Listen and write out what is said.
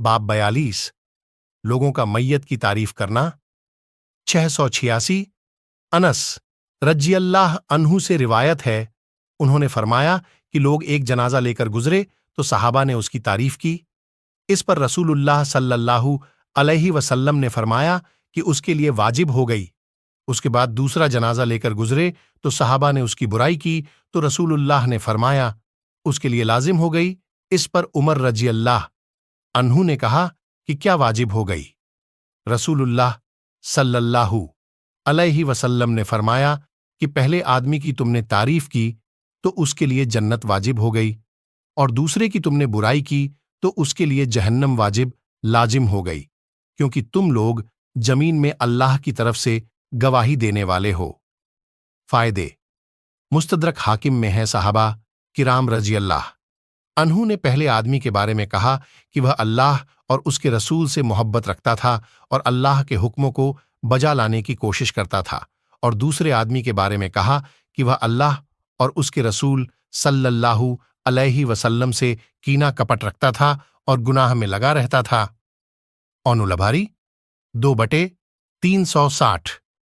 बाब 42 लोगों का मैयत की तारीफ करना। 686 अनस रज़ियल्लाह अन्हु से रिवायत है, उन्होंने फरमाया कि लोग एक जनाजा लेकर गुजरे तो सहाबा ने उसकी तारीफ की। इस पर रसूलुल्लाह सल्लल्लाहु अलैहि वसल्लम ने फरमाया कि उसके लिए वाजिब हो गई। उसके बाद दूसरा जनाजा लेकर गुजरे तो सहाबा ने उसकी बुराई की तो रसूलुल्लाह ने फरमाया उसके लिए लाजिम हो गई। इस पर उमर रज़ियल्लाह अन्हु ने कहा कि क्या वाजिब हो गई? रसूलुल्लाह सल्लल्लाहु अलैहि वसल्लम ने फरमाया कि पहले आदमी की तुमने तारीफ की तो उसके लिए जन्नत वाजिब हो गई, और दूसरे की तुमने बुराई की तो उसके लिए जहन्नम वाजिब लाजिम हो गई, क्योंकि तुम लोग जमीन में अल्लाह की तरफ से गवाही देने वाले हो। फायदे। मुस्तदरक हाकिम में है, सहाबा किराम रज़ियल्लाह अन्हु ने पहले आदमी के बारे में कहा कि वह अल्लाह और उसके रसूल से मोहब्बत रखता था और अल्लाह के हुक्मों को बजा लाने की कोशिश करता था, और दूसरे आदमी के बारे में कहा कि वह अल्लाह और उसके रसूल सल्लल्लाहु अलैहि वसल्लम से कीना कपट रखता था और गुनाह में लगा रहता था। औनुलभारी 2/360